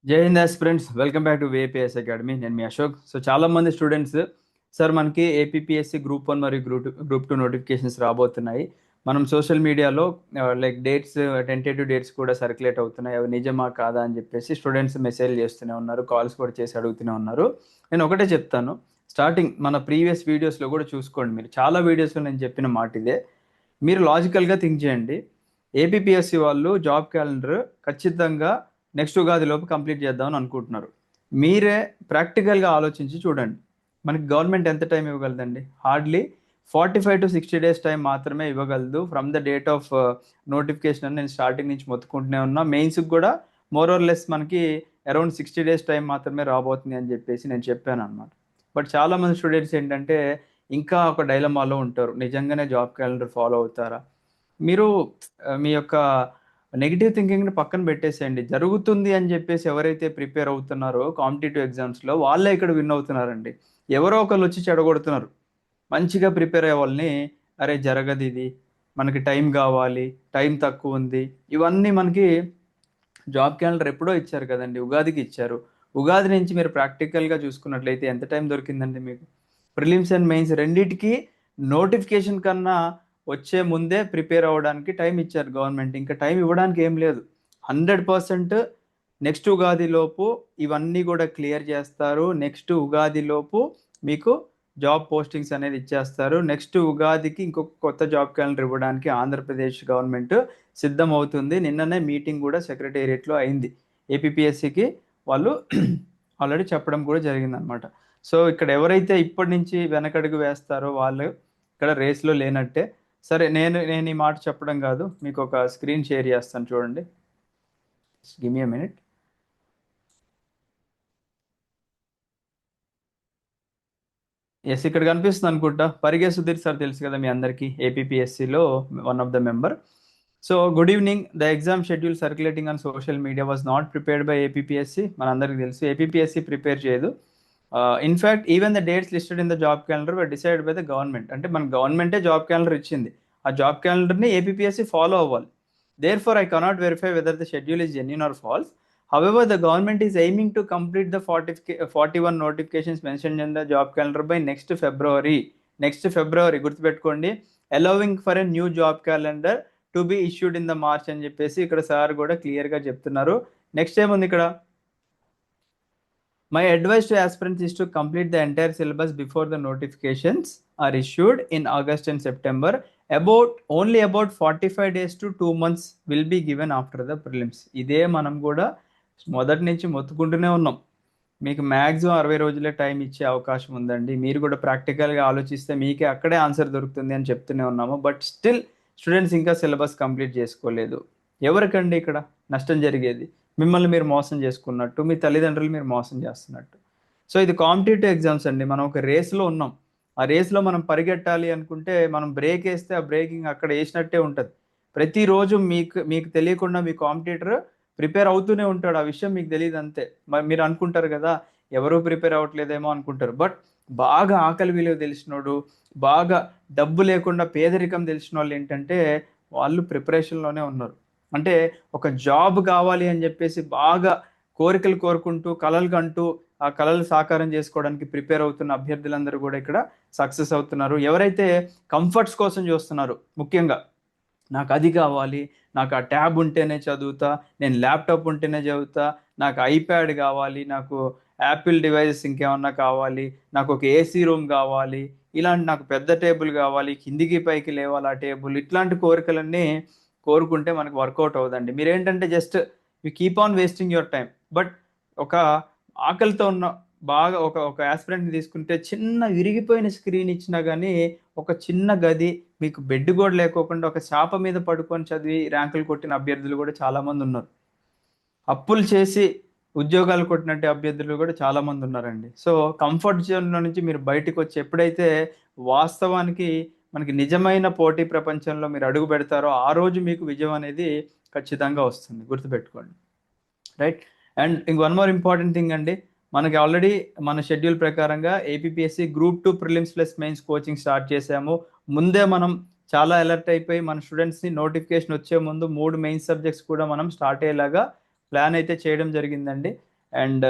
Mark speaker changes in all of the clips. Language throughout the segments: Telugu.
Speaker 1: జై Hind friends, welcome back to APS academy. నేను మీ అశోక్. సో చాలా మంది స్టూడెంట్స్ సార్ మనకి ఏపీఎస్సి గ్రూప్ 1 మరియు గ్రూప్ 2 నోటిఫికేషన్స్ రాబోతున్నాయి. మనం సోషల్ మీడియాలో లైక్ డేట్స్, టెంటేటివ్ డేట్స్ కూడా సర్క్యులేట్ అవుతున్నాయి. అవి నిజమా కాదా అని చెప్పేసి స్టూడెంట్స్ మెసేజ్ చేస్తూనే ఉన్నారు, కాల్స్ కూడా చేసి అడుగుతూనే ఉన్నారు. నేను ఒకటే చెప్తాను, స్టార్టింగ్ మన ప్రీవియస్ వీడియోస్లో కూడా చూసుకోండి. మీరు చాలా వీడియోస్లో నేను చెప్పిన మాట ఇదే. మీరు లాజికల్గా థింక్ చేయండి. ఏపీఎస్సి వాళ్ళు జాబ్ క్యాలెండర్ ఖచ్చితంగా నెక్స్ట్ ఉగాది లోపు కంప్లీట్ చేద్దామని అనుకుంటున్నారు. మీరే ప్రాక్టికల్గా ఆలోచించి చూడండి. మనకి గవర్నమెంట్ ఎంత టైం ఇవ్వగలదండి? హార్డ్లీ 45 to 60 days టైం మాత్రమే ఇవ్వగలదు. From the date of notification అని నేను స్టార్టింగ్ నుంచి మొత్తుకుంటూనే ఉన్నా. మెయిన్స్కి కూడా మోర్ ఆర్ లెస్ మనకి అరౌండ్ 60 days టైం మాత్రమే రాబోతుంది అని చెప్పేసి నేను చెప్పాను అనమాట. బట్ చాలామంది స్టూడెంట్స్ ఏంటంటే ఇంకా ఒక డైలమాలో ఉంటారు. నిజంగానే జాబ్ క్యాలెండర్ ఫాలో అవుతారా? మీరు మీ యొక్క నెగిటివ్ థింకింగ్ని పక్కన పెట్టేసేయండి. జరుగుతుంది అని చెప్పేసి ఎవరైతే ప్రిపేర్ అవుతున్నారో కాంపిటేటివ్ ఎగ్జామ్స్లో, వాళ్ళే ఇక్కడ విన్ అవుతున్నారండి. ఎవరో ఒకళ్ళు వచ్చి చెడగొడుతున్నారు. మంచిగా ప్రిపేర్ అయ్యే వాళ్ళని, అరే జరగదు ఇది, మనకి టైం కావాలి, టైం తక్కువ ఉంది, ఇవన్నీ మనకి జాబ్ క్యాలెండర్ ఎప్పుడో ఇచ్చారు కదండి, ఉగాదికి ఇచ్చారు. ఉగాది నుంచి మీరు ప్రాక్టికల్గా చూసుకున్నట్లయితే ఎంత టైం దొరికిందండి మీకు? ప్రిలిమ్స్ అండ్ మెయిన్స్ రెండిటికి నోటిఫికేషన్ కన్నా వచ్చే ముందే ప్రిపేర్ అవ్వడానికి టైం ఇచ్చారు గవర్నమెంట్. ఇంకా టైం ఇవ్వడానికి ఏం లేదు. 100% నెక్స్ట్ ఉగాది లోపు ఇవన్నీ కూడా క్లియర్ చేస్తారు. నెక్స్ట్ ఉగాది లోపు మీకు జాబ్ పోస్టింగ్స్ అనేది ఇచ్చేస్తారు. నెక్స్ట్ ఉగాదికి ఇంకొక కొత్త జాబ్ క్యాలెండర్ ఇవ్వడానికి ఆంధ్రప్రదేశ్ గవర్నమెంట్ సిద్ధం అవుతుంది. నిన్ననే మీటింగ్ కూడా సెక్రటేరియట్లో అయింది. ఏపీఎస్సికి వాళ్ళు ఆల్రెడీ చెప్పడం కూడా జరిగిందనమాట. సో ఇక్కడ ఎవరైతే ఇప్పటి నుంచి వెనకడుగు వేస్తారో వాళ్ళు ఇక్కడ రేస్లో లేనట్టే. సరే, నేను నేను ఈ మాట చెప్పడం కాదు, మీకు ఒక స్క్రీన్ షేర్ చేస్తాను చూడండి. Give me a minute. Yes, ఇక్కడ కనిపిస్తుంది అనుకుంటా. పరిగే సుధీర్ సార్ తెలుసు కదా మీ అందరికీ, ఏపీఎస్సిలో one of the member. So good evening. The exam schedule circulating on social media was not prepared by APSC. మనందరికీ తెలుసు ఏపీఎస్సి ప్రిపేర్ చేయదు. In fact even the dates listed in the job calendar were decided by the government. అంటే మన గవర్నమెంటే జాబ్ క్యాలెండర్ ఇచ్చింది. ఆ జాబ్ క్యాలెండర్ని ఏపీఎస్సి ఫాలో అవ్వాలి. Therefore I cannot verify whether the schedule is genuine or false. However, the government is aiming to complete the 41 notifications mentioned in the job calendar by next February. Next February, గుర్తుపెట్టుకోండి. Allowing for a new job calendar to be issued in the March అని చెప్పేసి ఇక్కడ సార్ కూడా క్లియర్గా చెప్తున్నారు. నెక్స్ట్ ఏముంది ఇక్కడ? My advice to aspirants is to complete the entire syllabus before the notifications are issued in August and September. Only about 45 days to 2 months will be given after the prelims. ఇదే మనం కూడా మొదటి నుంచి మొత్తుకుంటూనే ఉన్నాం. మీకు మ్యాక్సిమం 60 రోజులే టైం ఇచ్చే అవకాశం ఉందండి. మీరు కూడా ప్రాక్టికల్గా ఆలోచిస్తే మీకే అక్కడే ఆన్సర్ దొరుకుతుంది అని చెప్తూనే ఉన్నాము. బట్ స్టిల్ స్టూడెంట్స్ ఇంకా సిలబస్ కంప్లీట్ చేసుకోలేదు. ఎవరికండి ఇక్కడ నష్టం జరిగేది? మిమ్మల్ని మీరు మోసం చేసుకున్నట్టు, మీ తల్లిదండ్రులు మీరు మోసం చేస్తున్నట్టు. సో ఇది కాంపిటేటివ్ ఎగ్జామ్స్ అండి. మనం ఒక రేస్లో ఉన్నాం. ఆ రేస్లో మనం పరిగెట్టాలి అనుకుంటే మనం బ్రేక్ వేస్తే ఆ బ్రేకింగ్ అక్కడ వేసినట్టే ఉంటుంది. ప్రతిరోజు మీకు మీకు తెలియకుండా మీ కాంపిటీటర్ ప్రిపేర్ అవుతూనే ఉంటాడు. ఆ విషయం మీకు తెలియదు అంతే. మరి మీరు అనుకుంటారు కదా, ఎవరు ప్రిపేర్ అవ్వట్లేదేమో అనుకుంటారు. బట్ బాగా ఆకలి విలువ తెలిసినోడు, బాగా డబ్బు లేకుండా పేదరికం తెలిసిన వాళ్ళు ఏంటంటే వాళ్ళు ప్రిపరేషన్లోనే ఉన్నారు. అంటే ఒక జాబ్ కావాలి అని చెప్పేసి బాగా కోరికలు కోరుకుంటూ కలలు కంటూ ఆ కలలు సాకారం చేసుకోవడానికి ప్రిపేర్ అవుతున్న అభ్యర్థులందరూ కూడా ఇక్కడ సక్సెస్ అవుతున్నారు. ఎవరైతే కంఫర్ట్స్ కోసం చూస్తున్నారు, ముఖ్యంగా నాకు అది కావాలి, నాకు ఆ ట్యాబ్ ఉంటేనే చదువుతా, నేను ల్యాప్టాప్ ఉంటేనే చదువుతా, నాకు ఐప్యాడ్ కావాలి, నాకు యాపిల్ డివైజెస్ ఇంకేమన్నా కావాలి, నాకు ఒక ఏసీ రూమ్ కావాలి, ఇలాంటి నాకు పెద్ద టేబుల్ కావాలి, కిందికి పైకి లేవాలి ఆ టేబుల్, ఇట్లాంటి కోరికలన్నీ కోరుకుంటే మనకు వర్కౌట్ అవ్వదండి. మీరేంటంటే just you keep on wasting your time. But ఒక ఆకలితో ఉన్న బాగా ఒక ఒక ఆస్పిరెంట్ని తీసుకుంటే చిన్న విరిగిపోయిన స్క్రీన్ ఇచ్చినా కానీ, ఒక చిన్న గది, మీకు బెడ్ కూడా లేకోకుండా ఒక చాప మీద పడుకొని చదివి ర్యాంకులు కొట్టిన అభ్యర్థులు కూడా చాలామంది ఉన్నారు. అప్పులు చేసి ఉద్యోగాలు కొట్టినట్టు అభ్యర్థులు కూడా చాలామంది ఉన్నారండి. సో కంఫర్ట్ జోన్లో నుంచి మీరు బయటకు వచ్చి ఎప్పుడైతే వాస్తవానికి మనకి నిజమైన పోటీ ప్రపంచంలో మీరు అడుగు పెడతారో ఆ రోజు మీకు విజయం అనేది ఖచ్చితంగా వస్తుంది. గుర్తుపెట్టుకోండి. రైట్. అండ్ ఇంక వన్ మోర్ ఇంపార్టెంట్ థింగ్ అండి. మనకి ఆల్రెడీ మన షెడ్యూల్ ప్రకారంగా APSC group 2 prelims plus mains coaching start చేసాము. ముందే మనం చాలా అలర్ట్ అయిపోయి మన స్టూడెంట్స్ని నోటిఫికేషన్ వచ్చే ముందు 3 మెయిన్ సబ్జెక్ట్స్ కూడా మనం స్టార్ట్ అయ్యేలాగా ప్లాన్ అయితే చేయడం జరిగిందండి. అండ్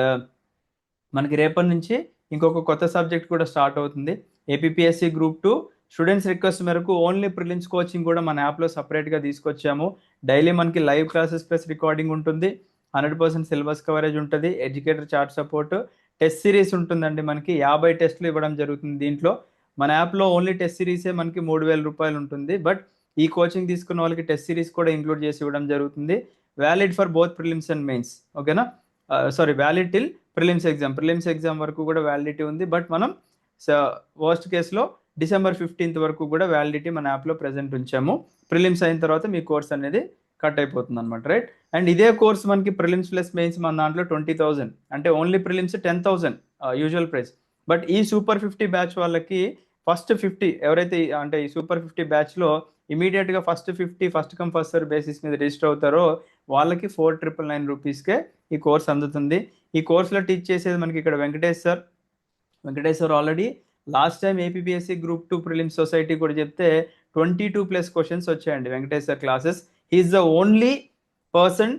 Speaker 1: మనకి రేపటి నుంచి ఇంకొక కొత్త సబ్జెక్ట్ కూడా స్టార్ట్ అవుతుంది. ఏపీఎస్సి గ్రూప్ 2 స్టూడెంట్స్ రిక్వెస్ట్ మేరకు ఓన్లీ ప్రిలిమ్స్ కోచింగ్ కూడా మన యాప్లో సపరేట్గా తీసుకొచ్చాము. డైలీ మనకి లైవ్ క్లాసెస్ ప్లస్ రికార్డింగ్ ఉంటుంది. 100% సిలబస్ కవరేజ్ ఉంటుంది. Educator chart support, test series ఉంటుందండి. మనకి 50 టెస్టులు ఇవ్వడం జరుగుతుంది. దీంట్లో మన యాప్లో ఓన్లీ టెస్ట్ సిరీసే మనకి 3000 రూపాయలు ఉంటుంది. బట్ ఈ కోచింగ్ తీసుకున్న వాళ్ళకి టెస్ట్ సిరీస్ కూడా ఇంక్లూడ్ చేసి ఇవ్వడం జరుగుతుంది. Valid for both prelims and mains. ఓకేనా? Sorry, valid till prelims exam వరకు కూడా వ్యాలిడిటీ ఉంది. బట్ మనం వర్స్ట్ కేసులో December 15th వరకు కూడా వ్యాలిడిటీ మన యాప్లో ప్రెజెంట్ ఉంచాము. ప్రిలిమ్స్ అయిన తర్వాత మీ కోర్స్ అనేది కట్ అయిపోతుంది అనమాట, రైట్? అండ్ ఇదే కోర్స్ మనకి ప్రిలిమ్స్ ప్లస్ మెయిన్స్ మన దాంట్లో 20,000, అంటే only prelims 10,000 usual price. But ఈ సూపర్ 50 బ్యాచ్ వాళ్ళకి ఫస్ట్ 50 ఎవరైతే అంటే ఈ సూపర్ 50 బ్యాచ్లో ఇమీడియట్గా first 50 first come first serve basis మీద రిజిస్టర్ అవుతారో వాళ్ళకి 4,999 రూపీస్కే ఈ కోర్స్ అందుతుంది. ఈ కోర్సులో టీచ్ చేసేది మనకి ఇక్కడ Venkatesh sir already last time APSC group 2 prelims society కూడా చెప్తే 22+ క్వశ్చన్స్ వచ్చాయండి Venkatesh sir classes. He's the only person,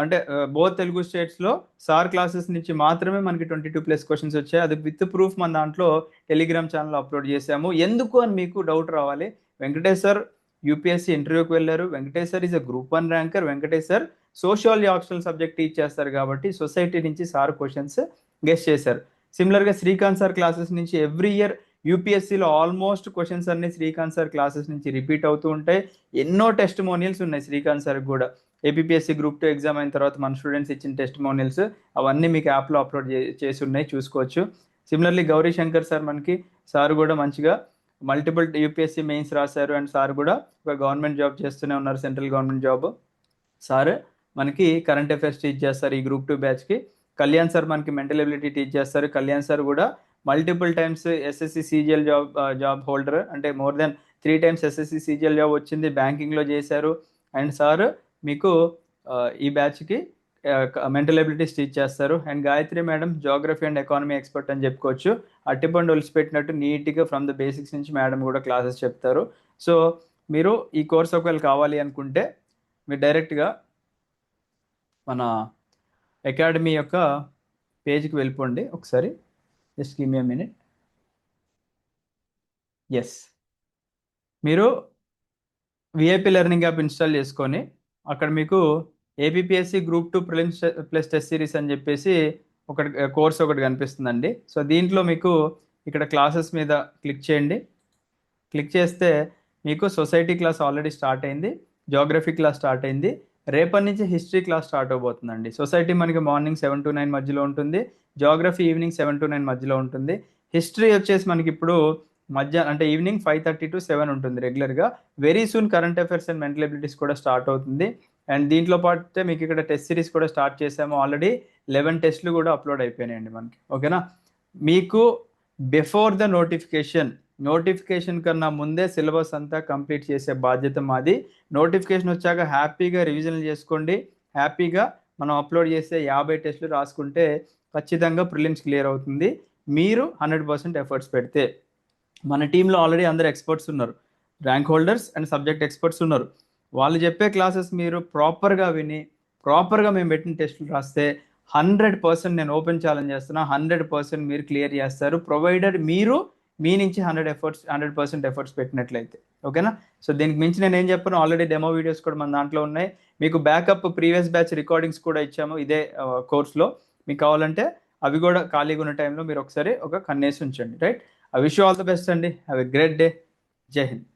Speaker 1: అంటే బోత్ తెలుగు స్టేట్స్లో సార్ క్లాసెస్ నుంచి మాత్రమే మనకి 22+ క్వశ్చన్స్ వచ్చాయి. అది విత్ ప్రూఫ్ మన దాంట్లో టెలిగ్రామ్ ఛానల్ అప్లోడ్ చేశాము. ఎందుకు అని మీకు డౌట్ రావాలి. వెంకటేష్ సార్ యూపీఎస్సీ ఇంటర్వ్యూకి వెళ్ళారు. Venkatesh sir is a group 1 ranker. Venkatesh sir sociology optional subject teach చేస్తారు కాబట్టి సొసైటీ నుంచి సార్ క్వశ్చన్స్ గెస్ట్ చేశారు. సిమిలర్గా శ్రీకాంత్ సార్ క్లాసెస్ నుంచి ఎవ్రీ ఇయర్ యూపీఎస్సీలో ఆల్మోస్ట్ క్వశ్చన్స్ అన్ని శ్రీకాంత్ సార్ క్లాసెస్ నుంచి రిపీట్ అవుతూ ఉంటాయి. ఎన్నో టెస్టిమోనియల్స్ ఉన్నాయి శ్రీకాంత్ సార్ కూడా. ఏపీఎస్సి గ్రూప్ 2 ఎగ్జామ్ అయిన తర్వాత మన స్టూడెంట్స్ ఇచ్చిన టెస్టిమోనియల్స్ అవన్నీ మీకు యాప్లో అప్లోడ్ చేసి ఉన్నాయి, చూసుకోవచ్చు. సిమిలర్లీ గౌరీ శంకర్ సార్ మనకి సార్ కూడా మంచిగా మల్టిపుల్ యూపీఎస్సీ మెయిన్స్ రాశారు. అండ్ సార్ కూడా ఒక గవర్నమెంట్ జాబ్ చేస్తూనే ఉన్నారు, సెంట్రల్ గవర్నమెంట్ జాబ్. సార్ మనకి కరెంట్ అఫైర్స్ టీచ్ చేస్తారు ఈ గ్రూప్ 2 బ్యాచ్కి. కళ్యాణ్ సార్ మనకి మెంటల్ ఎబిలిటీ టీచ్ చేస్తారు. కళ్యాణ్ సార్ కూడా multiple times SSC CGL job holder, అంటే more than 3 times SSC CGL job వచ్చింది, బ్యాంకింగ్లో చేశారు. అండ్ సార్ మీకు ఈ బ్యాచ్కి మెంటల్ ఎబిలిటీస్ టీచ్ చేస్తారు. And Gayatri madam geography and economy expert అని చెప్పుకోవచ్చు. అట్టిపండు ఒలిసిపెట్టినట్టు నీట్గా ఫ్రమ్ ద బేసిక్స్ నుంచి మేడం కూడా క్లాసెస్ చెప్తారు. సో మీరు ఈ కోర్స్ ఒకవేళ కావాలి అనుకుంటే మీరు డైరెక్ట్గా మన అకాడమీ యొక్క పేజ్కి వెళ్ళిపోండి ఒకసారి. Just give me a minute. Yes, మీరు విఐపి లెర్నింగ్ యాప్ ఇన్స్టాల్ చేసుకొని అక్కడ మీకు APSC group 2 prelims plus test series అని చెప్పేసి ఒక కోర్స్ ఒకటి కనిపిస్తుందండి. సో దీంట్లో మీకు ఇక్కడ క్లాసెస్ మీద క్లిక్ చేయండి. క్లిక్ చేస్తే మీకు సొసైటీ క్లాస్ ఆల్రెడీ స్టార్ట్ అయింది, జోగ్రఫీ క్లాస్ స్టార్ట్ అయింది, రేపటి నుంచి హిస్టరీ క్లాస్ స్టార్ట్ అవబోతుందండి. సొసైటీ మనకి మార్నింగ్ 7 to 9 మధ్యలో ఉంటుంది, జోగ్రఫీ ఈవినింగ్ 7 to 9 మధ్యలో ఉంటుంది. హిస్టరీ వచ్చేసి మనకి ఇప్పుడు మధ్యాహ్నం అంటే ఈవినింగ్ 5:30 to 7 ఉంటుంది రెగ్యులర్గా. Very soon current affairs and mental abilities కూడా స్టార్ట్ అవుతుంది. అండ్ దీంట్లో పాటే మీకు ఇక్కడ టెస్ట్ సిరీస్ కూడా స్టార్ట్ చేసాము. ఆల్రెడీ 11 టెస్ట్లు కూడా అప్లోడ్ అయిపోయినాయండి మనకి. ఓకేనా? మీకు బిఫోర్ ద నోటిఫికేషన్ కన్నా ముందే సిలబస్ అంతా కంప్లీట్ చేసే బాధ్యత మాది. నోటిఫికేషన్ వచ్చాక హ్యాపీగా రివిజన్ చేసుకోండి. హ్యాపీగా మనం అప్లోడ్ చేసే 50 టెస్టులు రాసుకుంటే ఖచ్చితంగా ప్రిలిమ్స్ క్లియర్ అవుతుంది, మీరు 100% ఎఫర్ట్స్ పెడితే. మన టీంలో ఆల్రెడీ అందరు ఎక్స్పర్ట్స్ ఉన్నారు, rank holders and subject experts ఉన్నారు. వాళ్ళు చెప్పే క్లాసెస్ మీరు ప్రాపర్గా విని ప్రాపర్గా మేము పెట్టిన టెస్టులు రాస్తే 100% నేను ఓపెన్ ఛాలెంజ్ చేస్తున్నా, 100% మీరు క్లియర్ చేస్తారు, ప్రొవైడర్ మీరు మీ నుంచి 100% ఎఫర్ట్స్ పెట్టినట్లయితే. ఓకేనా? సో దీనికి మించి నేను ఏం చెప్పాను, ఆల్రెడీ డెమో వీడియోస్ కూడా మన దాంట్లో ఉన్నాయి. మీకు బ్యాకప్ ప్రీవియస్ బ్యాచ్ రికార్డింగ్స్ కూడా ఇచ్చాము ఇదే కోర్స్లో. మీకు కావాలంటే అవి కూడా ఖాళీగా ఉన్న టైంలో మీరు ఒకసారి ఒక కన్నేసి ఉంచండి, right? I wish you all the best అండి. Have a great day. Jai Hind.